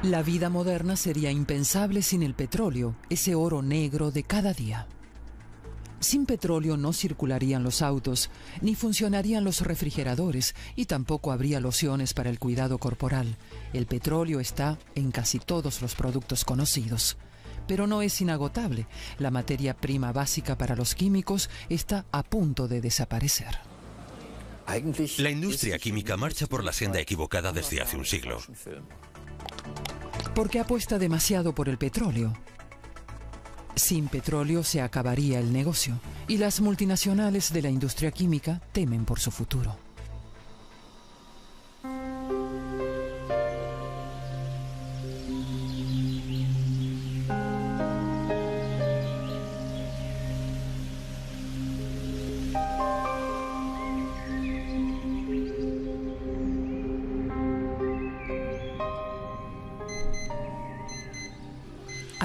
La vida moderna sería impensable sin el petróleo, ese oro negro de cada día. Sin petróleo no circularían los autos, ni funcionarían los refrigeradores y tampoco habría lociones para el cuidado corporal. El petróleo está en casi todos los productos conocidos. Pero no es inagotable. La materia prima básica para los químicos está a punto de desaparecer. La industria química marcha por la senda equivocada desde hace un siglo. Porque apuesta demasiado por el petróleo. Sin petróleo se acabaría el negocio y las multinacionales de la industria química temen por su futuro.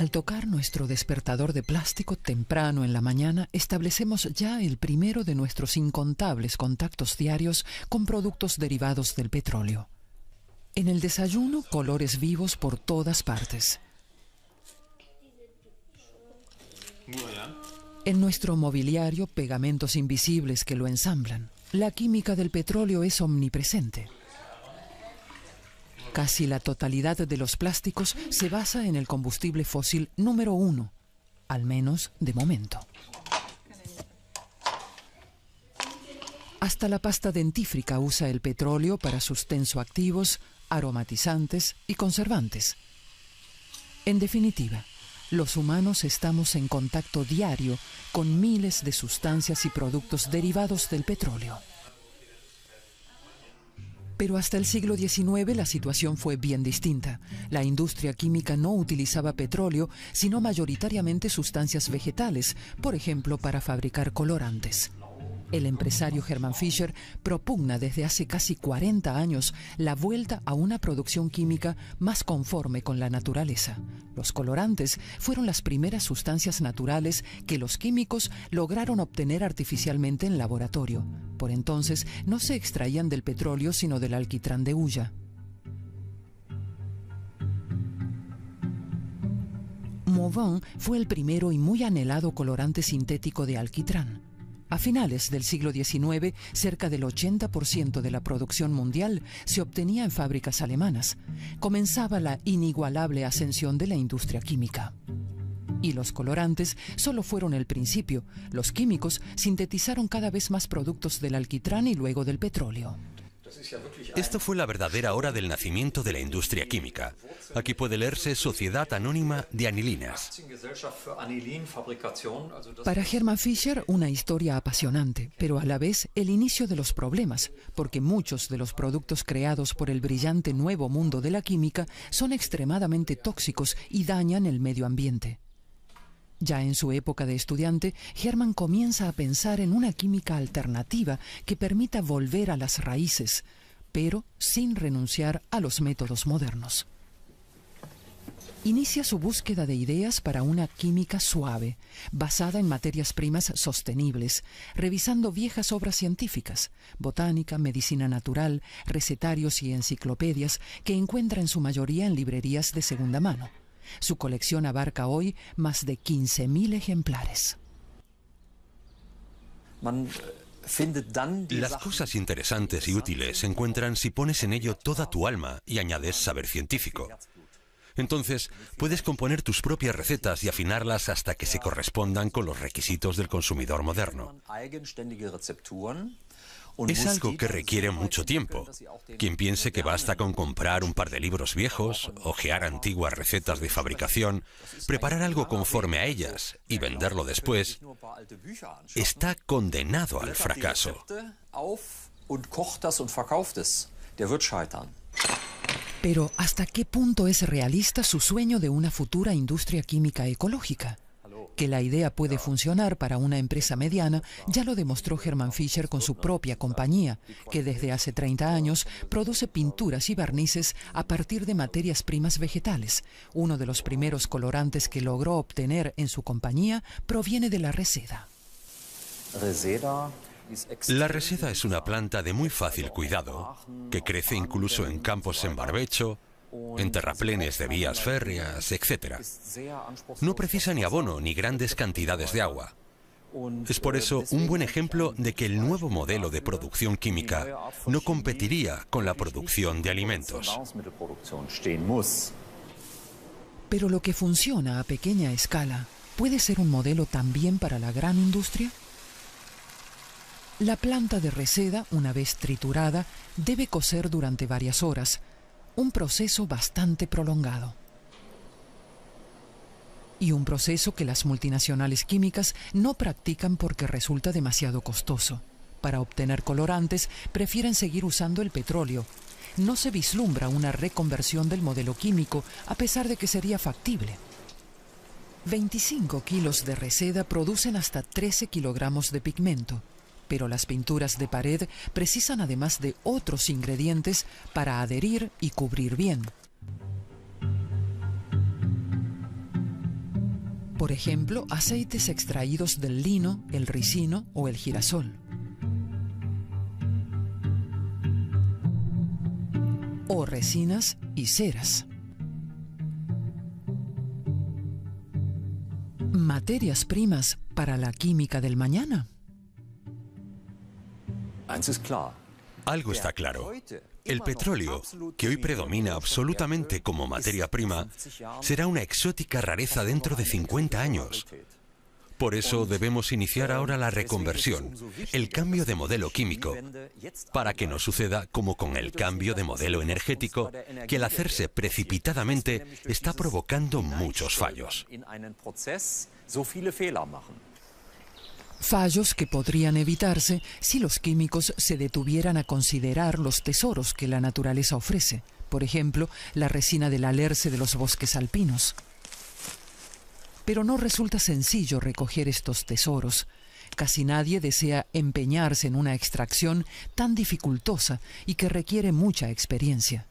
Al tocar nuestro despertador de plástico temprano en la mañana, establecemos ya el primero de nuestros incontables contactos diarios con productos derivados del petróleo. En el desayuno, colores vivos por todas partes. En nuestro mobiliario, pegamentos invisibles que lo ensamblan. La química del petróleo es omnipresente. Casi la totalidad de los plásticos se basa en el combustible fósil número 1, al menos de momento. Hasta la pasta dentífrica usa el petróleo para sus tensoactivos, aromatizantes y conservantes. En definitiva, los humanos estamos en contacto diario con miles de sustancias y productos derivados del petróleo. Pero hasta el siglo XIX la situación fue bien distinta. La industria química no utilizaba petróleo, sino mayoritariamente sustancias vegetales, por ejemplo, para fabricar colorantes. El empresario Hermann Fischer propugna desde hace casi 40 años la vuelta a una producción química más conforme con la naturaleza. Los colorantes fueron las primeras sustancias naturales que los químicos lograron obtener artificialmente en laboratorio. Por entonces no se extraían del petróleo sino del alquitrán de hulla. Mauvin fue el primero y muy anhelado colorante sintético de alquitrán. A finales del siglo XIX, cerca del 80% de la producción mundial se obtenía en fábricas alemanas. Comenzaba la inigualable ascensión de la industria química. Y los colorantes solo fueron el principio. Los químicos sintetizaron cada vez más productos del alquitrán y luego del petróleo. Esto fue la verdadera hora del nacimiento de la industria química. Aquí puede leerse Sociedad Anónima de Anilinas. Para Hermann Fischer, una historia apasionante, pero a la vez el inicio de los problemas, porque muchos de los productos creados por el brillante nuevo mundo de la química son extremadamente tóxicos y dañan el medio ambiente. Ya en su época de estudiante, Hermann comienza a pensar en una química alternativa que permita volver a las raíces, pero sin renunciar a los métodos modernos. Inicia su búsqueda de ideas para una química suave, basada en materias primas sostenibles, revisando viejas obras científicas, botánica, medicina natural, recetarios y enciclopedias que encuentra en su mayoría en librerías de segunda mano. Su colección abarca hoy más de 15.000 ejemplares. Las cosas interesantes y útiles se encuentran si pones en ello toda tu alma y añades saber científico. Entonces, puedes componer tus propias recetas y afinarlas hasta que se correspondan con los requisitos del consumidor moderno. Es algo que requiere mucho tiempo. Quien piense que basta con comprar un par de libros viejos, hojear antiguas recetas de fabricación, preparar algo conforme a ellas y venderlo después, está condenado al fracaso. Pero ¿hasta qué punto es realista su sueño de una futura industria química ecológica? Que la idea puede funcionar para una empresa mediana ya lo demostró Hermann Fischer con su propia compañía, que desde hace 30 años produce pinturas y barnices a partir de materias primas vegetales. Uno de los primeros colorantes que logró obtener en su compañía proviene de la reseda. La reseda es una planta de muy fácil cuidado, que crece incluso en campos en barbecho, en terraplenes de vías férreas, etc. No precisa ni abono ni grandes cantidades de agua. Es por eso un buen ejemplo de que el nuevo modelo de producción química no competiría con la producción de alimentos. Pero lo que funciona a pequeña escala, ¿puede ser un modelo también para la gran industria? La planta de reseda, una vez triturada, debe cocer durante varias horas, un proceso bastante prolongado. Y un proceso que las multinacionales químicas no practican porque resulta demasiado costoso. Para obtener colorantes, prefieren seguir usando el petróleo. No se vislumbra una reconversión del modelo químico, a pesar de que sería factible. 25 kilos de reseda producen hasta 13 kilogramos de pigmento, pero las pinturas de pared precisan además de otros ingredientes para adherir y cubrir bien. Por ejemplo, aceites extraídos del lino, el ricino o el girasol. O resinas y ceras. ¿Materias primas para la química del mañana? Algo está claro. El petróleo, que hoy predomina absolutamente como materia prima, será una exótica rareza dentro de 50 años. Por eso debemos iniciar ahora la reconversión, el cambio de modelo químico, para que no suceda como con el cambio de modelo energético, que al hacerse precipitadamente está provocando muchos fallos. Fallos que podrían evitarse si los químicos se detuvieran a considerar los tesoros que la naturaleza ofrece, por ejemplo, la resina del alerce de los bosques alpinos. Pero no resulta sencillo recoger estos tesoros. Casi nadie desea empeñarse en una extracción tan dificultosa y que requiere mucha experiencia.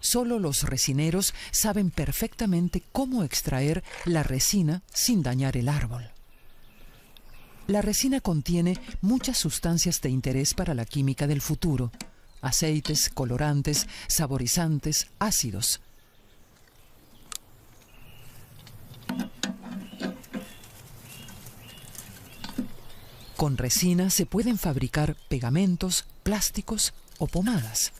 Solo los resineros saben perfectamente cómo extraer la resina sin dañar el árbol. La resina contiene muchas sustancias de interés para la química del futuro: aceites, colorantes, saborizantes, ácidos. Con resina se pueden fabricar pegamentos, plásticos o pomadas.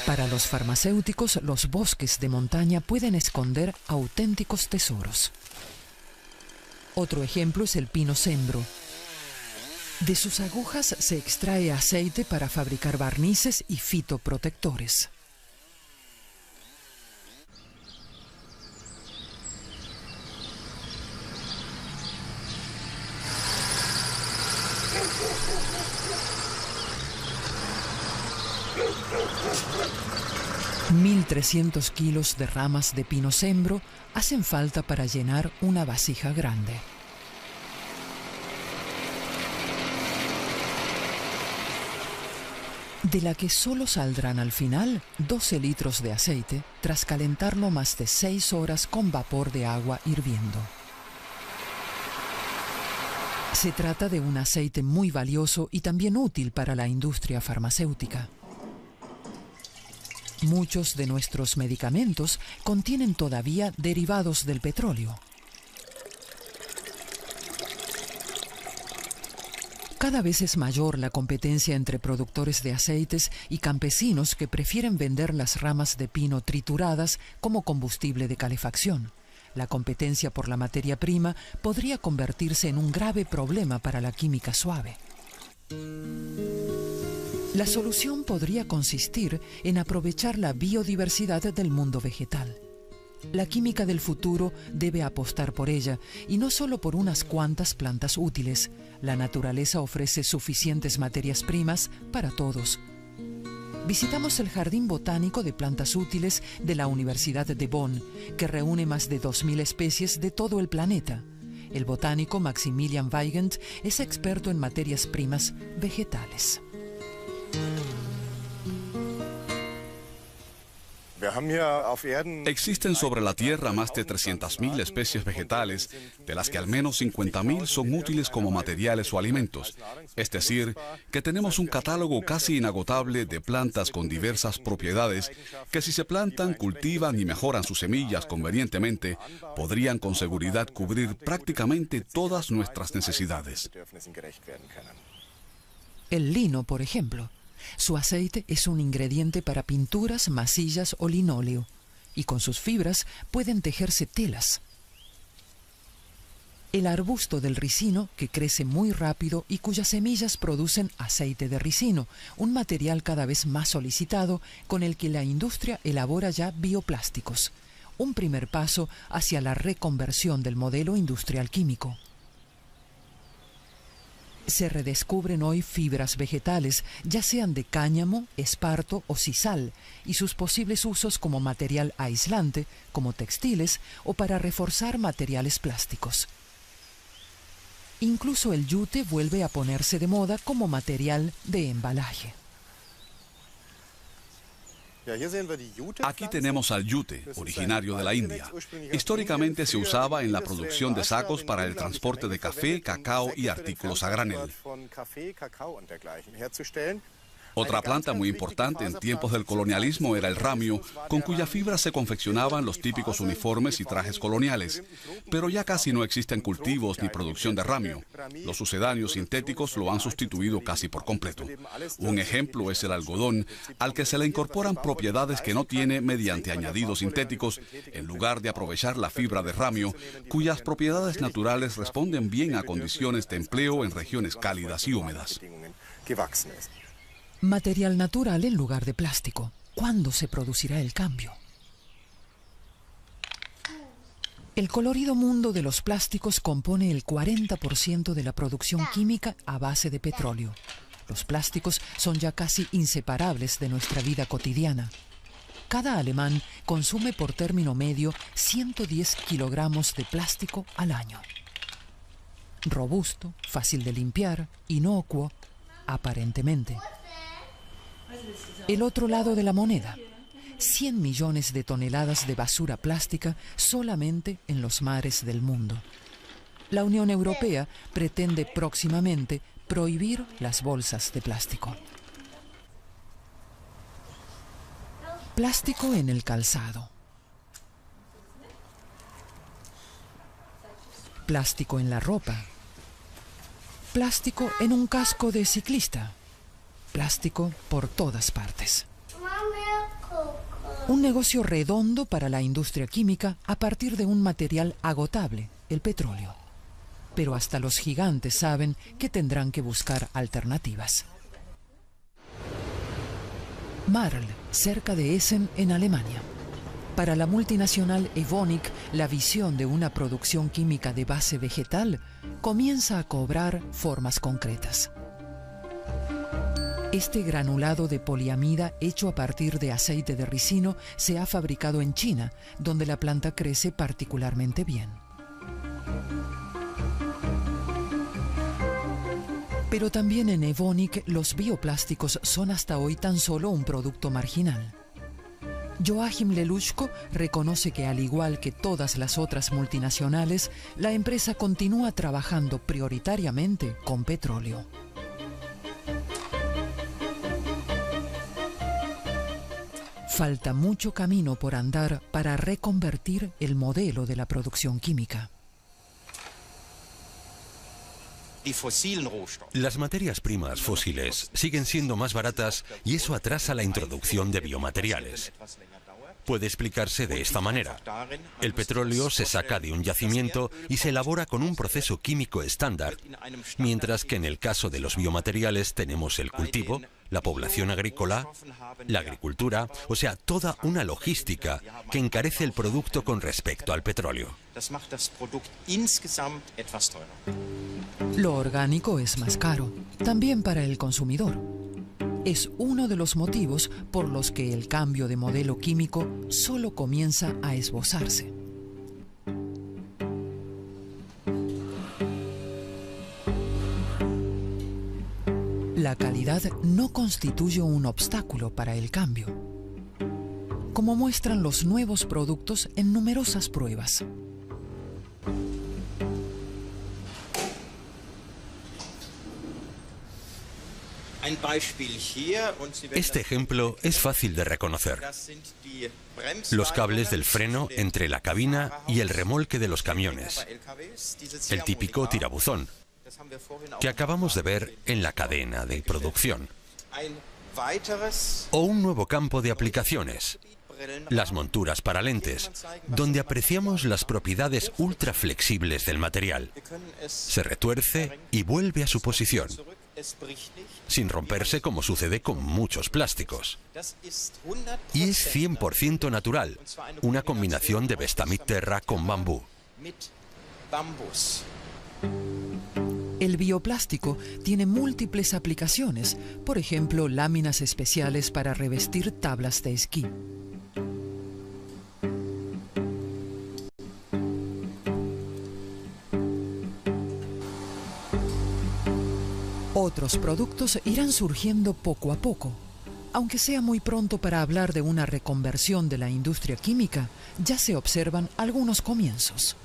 Para los farmacéuticos, los bosques de montaña pueden esconder auténticos tesoros. Otro ejemplo es el pino cembro. De sus agujas se extrae aceite para fabricar barnices y fitoprotectores. $1.300 kilos de ramas de pino cembro hacen falta para llenar una vasija grande. De la que solo saldrán al final 12 litros de aceite tras calentarlo más de 6 horas con vapor de agua hirviendo. Se trata de un aceite muy valioso y también útil para la industria farmacéutica. Muchos de nuestros medicamentos contienen todavía derivados del petróleo. Cada vez es mayor la competencia entre productores de aceites y campesinos que prefieren vender las ramas de pino trituradas como combustible de calefacción. La competencia por la materia prima podría convertirse en un grave problema para la química suave. La solución podría consistir en aprovechar la biodiversidad del mundo vegetal. La química del futuro debe apostar por ella, y no solo por unas cuantas plantas útiles. La naturaleza ofrece suficientes materias primas para todos. Visitamos el Jardín Botánico de Plantas Útiles de la Universidad de Bonn, que reúne más de 2.000 especies de todo el planeta. El botánico Maximilian Weigand es experto en materias primas vegetales. Existen sobre la Tierra más de 300.000 especies vegetales, de las que al menos 50.000 son útiles como materiales o alimentos. Es decir, que tenemos un catálogo casi inagotable de plantas con diversas propiedades que, si se plantan, cultivan y mejoran sus semillas convenientemente, podrían con seguridad cubrir prácticamente todas nuestras necesidades. El lino, por ejemplo. Su aceite es un ingrediente para pinturas, masillas o linóleo, y con sus fibras pueden tejerse telas. El arbusto del ricino, que crece muy rápido y cuyas semillas producen aceite de ricino, un material cada vez más solicitado con el que la industria elabora ya bioplásticos, un primer paso hacia la reconversión del modelo industrial químico. Se redescubren hoy fibras vegetales, ya sean de cáñamo, esparto o sisal, y sus posibles usos como material aislante, como textiles, o para reforzar materiales plásticos. Incluso el yute vuelve a ponerse de moda como material de embalaje. Aquí tenemos al yute, originario de la India. Históricamente se usaba en la producción de sacos para el transporte de café, cacao y artículos a granel. Otra planta muy importante en tiempos del colonialismo era el ramio, con cuya fibra se confeccionaban los típicos uniformes y trajes coloniales. Pero ya casi no existen cultivos ni producción de ramio. Los sucedáneos sintéticos lo han sustituido casi por completo. Un ejemplo es el algodón, al que se le incorporan propiedades que no tiene mediante añadidos sintéticos, en lugar de aprovechar la fibra de ramio, cuyas propiedades naturales responden bien a condiciones de empleo en regiones cálidas y húmedas. Material natural en lugar de plástico. ¿Cuándo se producirá el cambio? El colorido mundo de los plásticos compone el 40% de la producción química a base de petróleo. Los plásticos son ya casi inseparables de nuestra vida cotidiana. Cada alemán consume por término medio 110 kilogramos de plástico al año. Robusto, fácil de limpiar, inocuo, aparentemente. El otro lado de la moneda, 100 millones de toneladas de basura plástica solamente en los mares del mundo. La Unión Europea pretende próximamente prohibir las bolsas de plástico. Plástico en el calzado. Plástico en la ropa. Plástico en un casco de ciclista. Plástico por todas partes. Un negocio redondo para la industria química a partir de un material agotable, el petróleo. Pero hasta los gigantes saben que tendrán que buscar alternativas. Marl, cerca de Essen, en Alemania. Para la multinacional Evonik, la visión de una producción química de base vegetal comienza a cobrar formas concretas. Este granulado de poliamida hecho a partir de aceite de ricino se ha fabricado en China, donde la planta crece particularmente bien. Pero también en Evonik los bioplásticos son hasta hoy tan solo un producto marginal. Joachim Lelushko reconoce que, al igual que todas las otras multinacionales, la empresa continúa trabajando prioritariamente con petróleo. Falta mucho camino por andar para reconvertir el modelo de la producción química. Las materias primas fósiles siguen siendo más baratas y eso atrasa la introducción de biomateriales. Puede explicarse de esta manera. El petróleo se saca de un yacimiento y se elabora con un proceso químico estándar, mientras que en el caso de los biomateriales tenemos el cultivo, la población agrícola, la agricultura, o sea, toda una logística que encarece el producto con respecto al petróleo. Lo orgánico es más caro, también para el consumidor. Es uno de los motivos por los que el cambio de modelo químico solo comienza a esbozarse. La calidad no constituye un obstáculo para el cambio. como muestran los nuevos productos en numerosas pruebas. Este ejemplo es fácil de reconocer. Los cables del freno entre la cabina y el remolque de los camiones. El típico tirabuzón que acabamos de ver en la cadena de producción. O un nuevo campo de aplicaciones, las monturas para lentes, donde apreciamos las propiedades ultra flexibles del material. Se retuerce y vuelve a su posición, sin romperse como sucede con muchos plásticos. Y es 100% natural, una combinación de Vestamit Terra con bambú. El bioplástico tiene múltiples aplicaciones, por ejemplo, láminas especiales para revestir tablas de esquí. Otros productos irán surgiendo poco a poco. Aunque sea muy pronto para hablar de una reconversión de la industria química, ya se observan algunos comienzos.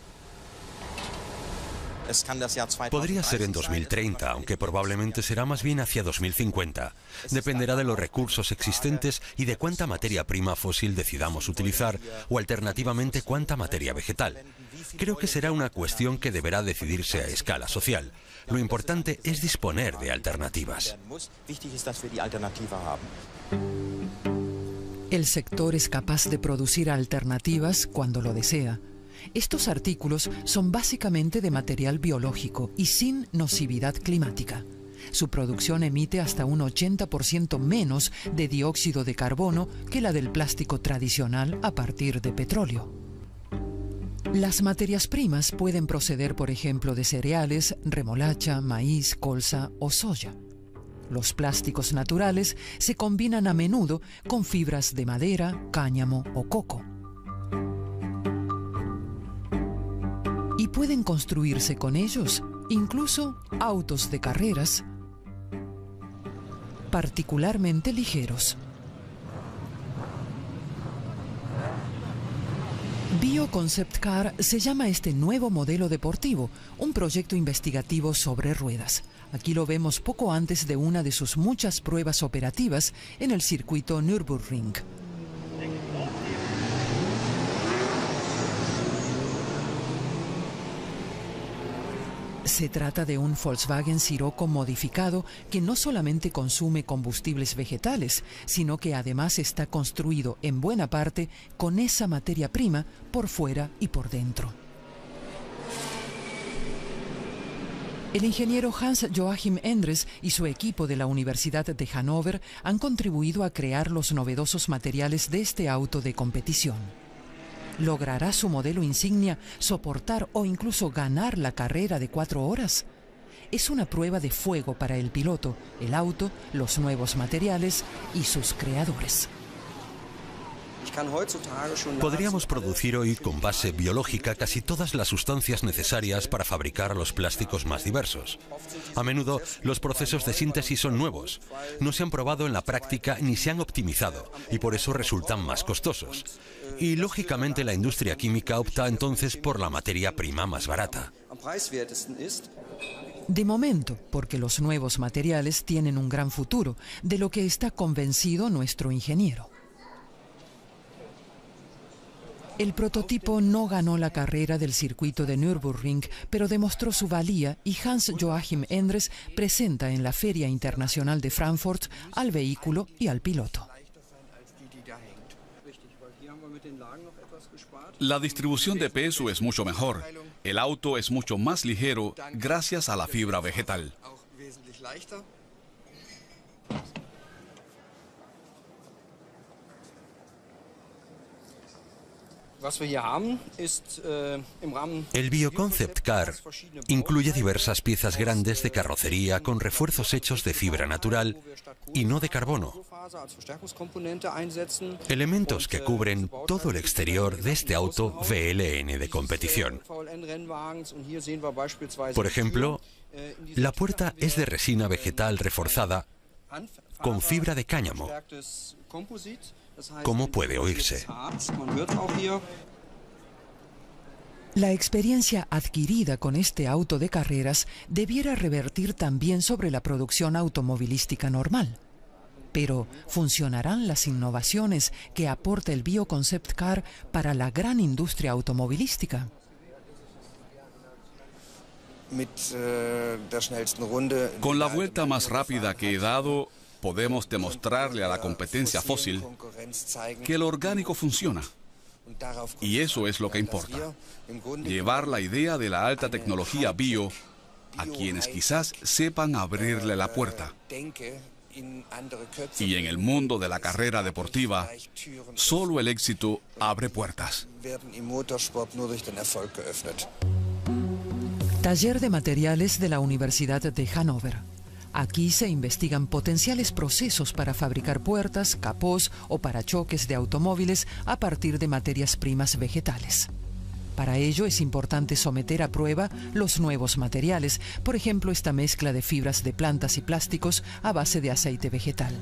Podría ser en 2030, aunque probablemente será más bien hacia 2050. Dependerá de los recursos existentes y de cuánta materia prima fósil decidamos utilizar o alternativamente cuánta materia vegetal. Creo que será una cuestión que deberá decidirse a escala social. Lo importante es disponer de alternativas. El sector es capaz de producir alternativas cuando lo desea. Estos artículos son básicamente de material biológico y sin nocividad climática. Su producción emite hasta un 80% menos de dióxido de carbono que la del plástico tradicional a partir de petróleo. Las materias primas pueden proceder, por ejemplo, de cereales, remolacha, maíz, colza o soya. Los plásticos naturales se combinan a menudo con fibras de madera, cáñamo o coco. Y pueden construirse con ellos incluso autos de carreras particularmente ligeros. Bioconcept Car se llama este nuevo modelo deportivo, un proyecto investigativo sobre ruedas. Aquí lo vemos poco antes de una de sus muchas pruebas operativas en el circuito Nürburgring. Se trata de un Volkswagen Scirocco modificado que no solamente consume combustibles vegetales, sino que además está construido en buena parte con esa materia prima por fuera y por dentro. El ingeniero Hans-Joachim Endres y su equipo de la Universidad de Hannover han contribuido a crear los novedosos materiales de este auto de competición. ¿Logrará su modelo insignia soportar o incluso ganar la carrera de 4 horas? Es una prueba de fuego para el piloto, el auto, los nuevos materiales y sus creadores. Podríamos producir hoy con base biológica casi todas las sustancias necesarias para fabricar los plásticos más diversos. A menudo los procesos de síntesis son nuevos, no se han probado en la práctica ni se han optimizado y por eso resultan más costosos. Y lógicamente la industria química opta entonces por la materia prima más barata. De momento, porque los nuevos materiales tienen un gran futuro, de lo que está convencido nuestro ingeniero. El prototipo no ganó la carrera del circuito de Nürburgring, pero demostró su valía y Hans-Joachim Endres presenta en la Feria Internacional de Frankfurt al vehículo y al piloto. La distribución de peso es mucho mejor. El auto es mucho más ligero gracias a la fibra vegetal. El Bioconcept Car incluye diversas piezas grandes de carrocería con refuerzos hechos de fibra natural y no de carbono. Elementos que cubren todo el exterior de este auto VLN de competición. Por ejemplo, la puerta es de resina vegetal reforzada con fibra de cáñamo. ¿Cómo puede oírse? La experiencia adquirida con este auto de carreras debiera revertir también sobre la producción automovilística normal. Pero, ¿funcionarán las innovaciones que aporta el Bioconcept Car para la gran industria automovilística? Con la vuelta más rápida que he dado, podemos demostrarle a la competencia fósil que el orgánico funciona. Y eso es lo que importa. Llevar la idea de la alta tecnología bio a quienes quizás sepan abrirle la puerta. Y en el mundo de la carrera deportiva, solo el éxito abre puertas. Taller de materiales de la Universidad de Hannover. Aquí se investigan potenciales procesos para fabricar puertas, capós o parachoques de automóviles a partir de materias primas vegetales. Para ello es importante someter a prueba los nuevos materiales, por ejemplo esta mezcla de fibras de plantas y plásticos a base de aceite vegetal.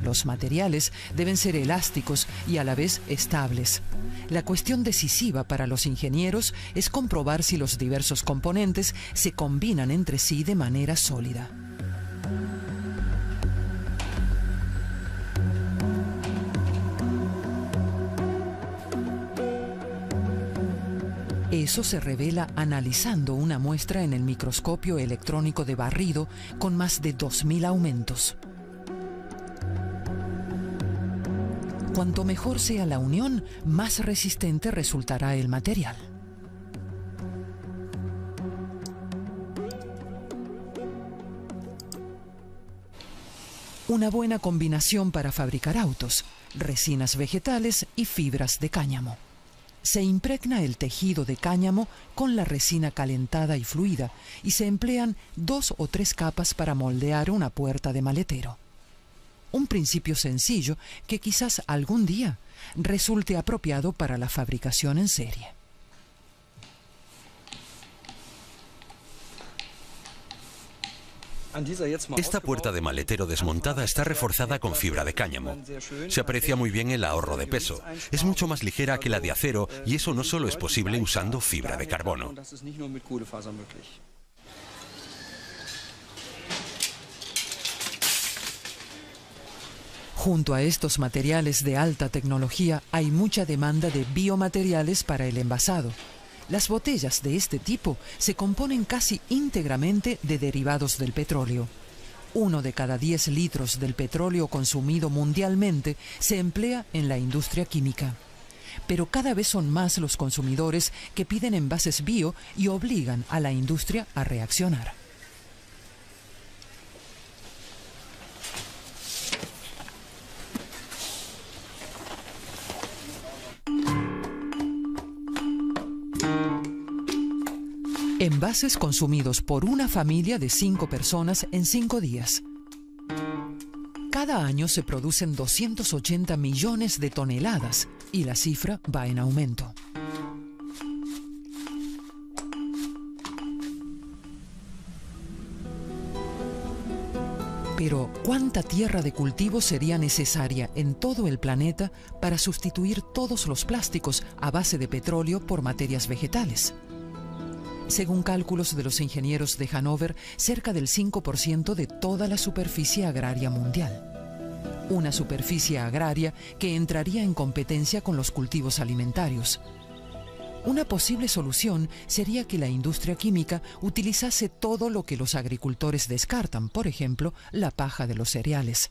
Los materiales deben ser elásticos y a la vez estables. La cuestión decisiva para los ingenieros es comprobar si los diversos componentes se combinan entre sí de manera sólida. Eso se revela analizando una muestra en el microscopio electrónico de barrido con más de 2000 aumentos. Cuanto mejor sea la unión, más resistente resultará el material. Una buena combinación para fabricar autos, resinas vegetales y fibras de cáñamo. Se impregna el tejido de cáñamo con la resina calentada y fluida y se emplean 2 o 3 capas para moldear una puerta de maletero. Un principio sencillo que quizás algún día resulte apropiado para la fabricación en serie. Esta puerta de maletero desmontada está reforzada con fibra de cáñamo. Se aprecia muy bien el ahorro de peso. Es mucho más ligera que la de acero y eso no solo es posible usando fibra de carbono. Junto a estos materiales de alta tecnología hay mucha demanda de biomateriales para el envasado. Las botellas de este tipo se componen casi íntegramente de derivados del petróleo. 1 de cada 10 litros del petróleo consumido mundialmente se emplea en la industria química. Pero cada vez son más los consumidores que piden envases bio y obligan a la industria a reaccionar. Envases consumidos por una familia de 5 personas en 5 días. Cada año se producen 280 millones de toneladas y la cifra va en aumento. Pero, ¿cuánta tierra de cultivo sería necesaria en todo el planeta para sustituir todos los plásticos a base de petróleo por materias vegetales? Según cálculos de los ingenieros de Hannover, cerca del 5% de toda la superficie agraria mundial. Una superficie agraria que entraría en competencia con los cultivos alimentarios. Una posible solución sería que la industria química utilizase todo lo que los agricultores descartan, por ejemplo, la paja de los cereales.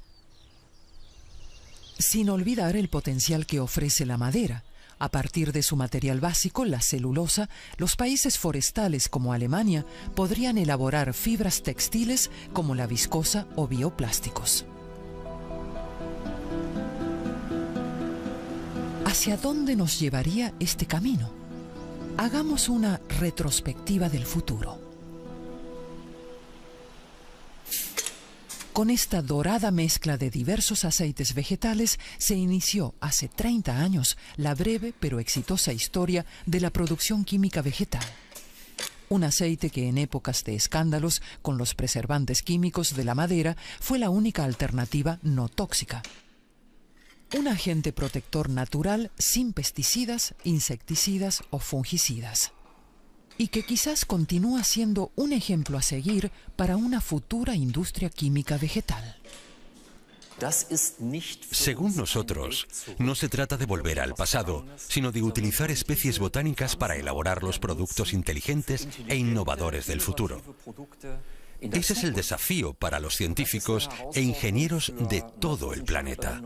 Sin olvidar el potencial que ofrece la madera. A partir de su material básico, la celulosa, los países forestales como Alemania podrían elaborar fibras textiles como la viscosa o bioplásticos. ¿Hacia dónde nos llevaría este camino? Hagamos una retrospectiva del futuro. Con esta dorada mezcla de diversos aceites vegetales se inició hace 30 años la breve pero exitosa historia de la producción química vegetal. Un aceite que en épocas de escándalos con los preservantes químicos de la madera fue la única alternativa no tóxica. un agente protector natural sin pesticidas, insecticidas o fungicidas. Y que quizás continúa siendo un ejemplo a seguir para una futura industria química vegetal. Según nosotros, no se trata de volver al pasado, sino de utilizar especies botánicas para elaborar los productos inteligentes e innovadores del futuro. Ese es el desafío para los científicos e ingenieros de todo el planeta.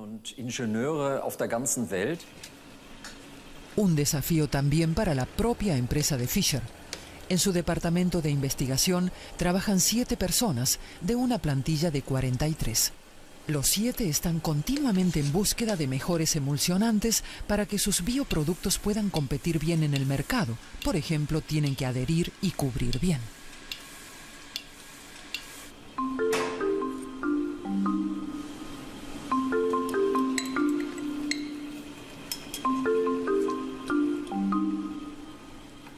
Un desafío también para la propia empresa de Fischer. En su departamento de investigación trabajan 7 personas de una plantilla de 43. Los 7 están continuamente en búsqueda de mejores emulsionantes para que sus bioproductos puedan competir bien en el mercado. Por ejemplo, tienen que adherir y cubrir bien.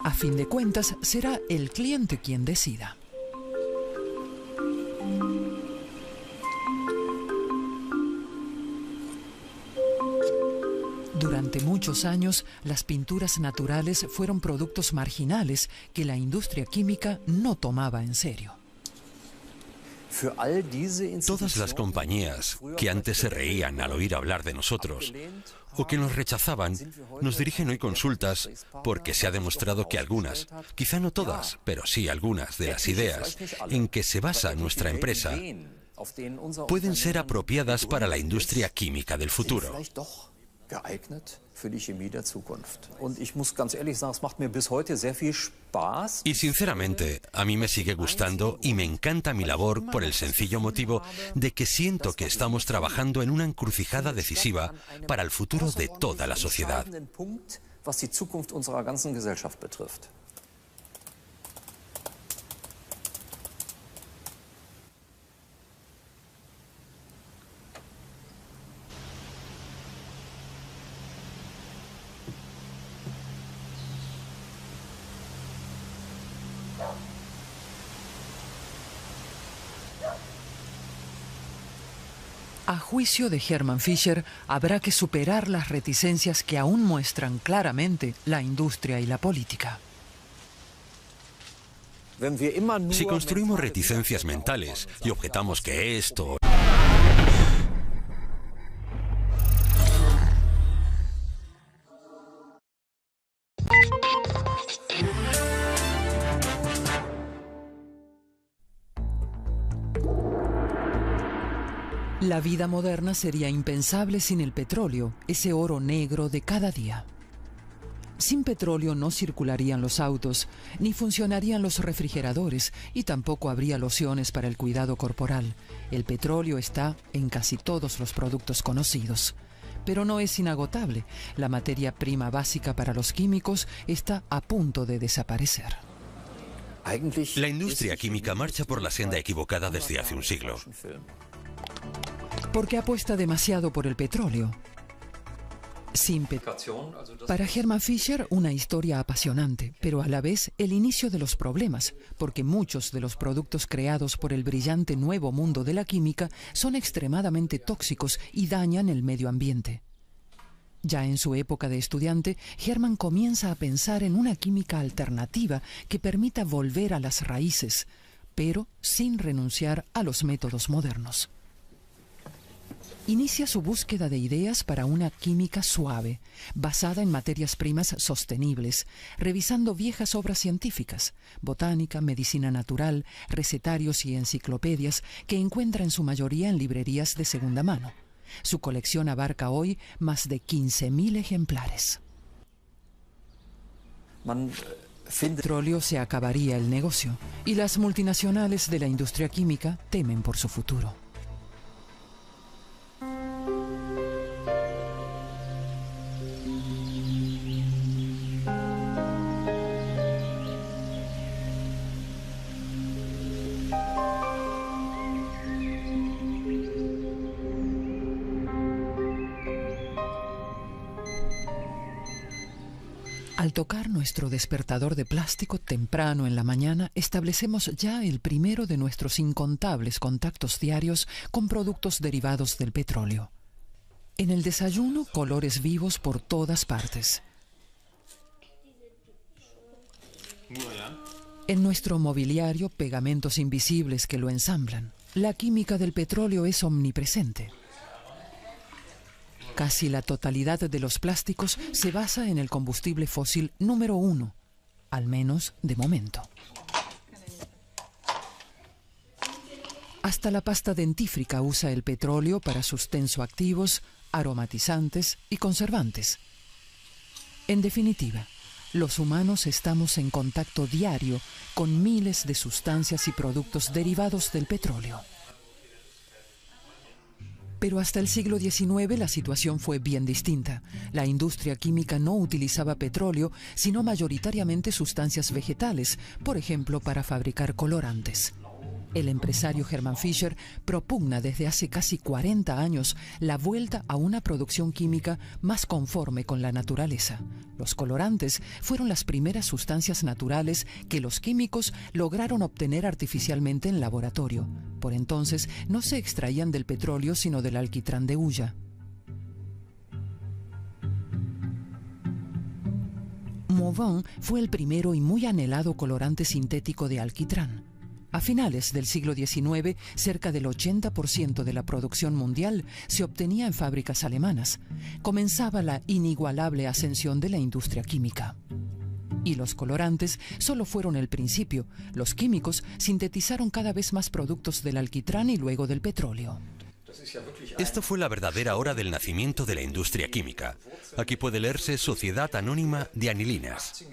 A fin de cuentas, será el cliente quien decida. Durante muchos años, las pinturas naturales fueron productos marginales que la industria química no tomaba en serio. Todas las compañías que antes se reían al oír hablar de nosotros o que nos rechazaban, nos dirigen hoy consultas porque se ha demostrado que algunas, quizá no todas, pero sí algunas de las ideas en que se basa nuestra empresa pueden ser apropiadas para la industria química del futuro. Y sinceramente, a mí me sigue gustando y me encanta mi labor por el sencillo motivo de que siento que estamos trabajando en una encrucijada decisiva para el futuro de toda la sociedad. A juicio de Hermann Fischer, habrá que superar las reticencias que aún muestran claramente la industria y la política. Si construimos reticencias mentales y objetamos que esto... La vida moderna sería impensable sin el petróleo, ese oro negro de cada día. Sin petróleo no circularían los autos, ni funcionarían los refrigeradores y tampoco habría lociones para el cuidado corporal. El petróleo está en casi todos los productos conocidos. Pero no es inagotable. La materia prima básica para los químicos está a punto de desaparecer. La industria química marcha por la senda equivocada desde hace un siglo. Porque apuesta demasiado por el petróleo. Para Hermann Fischer, una historia apasionante, pero a la vez el inicio de los problemas, porque muchos de los productos creados por el brillante nuevo mundo de la química son extremadamente tóxicos y dañan el medio ambiente. Ya en su época de estudiante, Hermann comienza a pensar en una química alternativa que permita volver a las raíces, pero sin renunciar a los métodos modernos. Inicia su búsqueda de ideas para una química suave, basada en materias primas sostenibles, revisando viejas obras científicas, botánica, medicina natural, recetarios y enciclopedias que encuentra en su mayoría en librerías de segunda mano. Su colección abarca hoy más de 15.000 ejemplares. El petróleo se acabaría el negocio y las multinacionales de la industria química temen por su futuro. Al tocar nuestro despertador de plástico temprano en la mañana, establecemos ya el primero de nuestros incontables contactos diarios con productos derivados del petróleo. En el desayuno, colores vivos por todas partes. En nuestro mobiliario, pegamentos invisibles que lo ensamblan. La química del petróleo es omnipresente. Casi la totalidad de los plásticos se basa en el combustible fósil número 1, al menos de momento. Hasta la pasta dentífrica usa el petróleo para sus tensoactivos, aromatizantes y conservantes. En definitiva, los humanos estamos en contacto diario con miles de sustancias y productos derivados del petróleo. Pero hasta el siglo XIX la situación fue bien distinta. La industria química no utilizaba petróleo, sino mayoritariamente sustancias vegetales, por ejemplo, para fabricar colorantes. El empresario Hermann Fischer propugna desde hace casi 40 años la vuelta a una producción química más conforme con la naturaleza. Los colorantes fueron las primeras sustancias naturales que los químicos lograron obtener artificialmente en laboratorio. Por entonces no se extraían del petróleo sino del alquitrán de hulla. Mauvin fue el primero y muy anhelado colorante sintético de alquitrán. A finales del siglo XIX, cerca del 80% de la producción mundial se obtenía en fábricas alemanas. Comenzaba la inigualable ascensión de la industria química. Y los colorantes solo fueron el principio. Los químicos sintetizaron cada vez más productos del alquitrán y luego del petróleo. Esto fue la verdadera hora del nacimiento de la industria química. Aquí puede leerse Sociedad Anónima de Anilinas.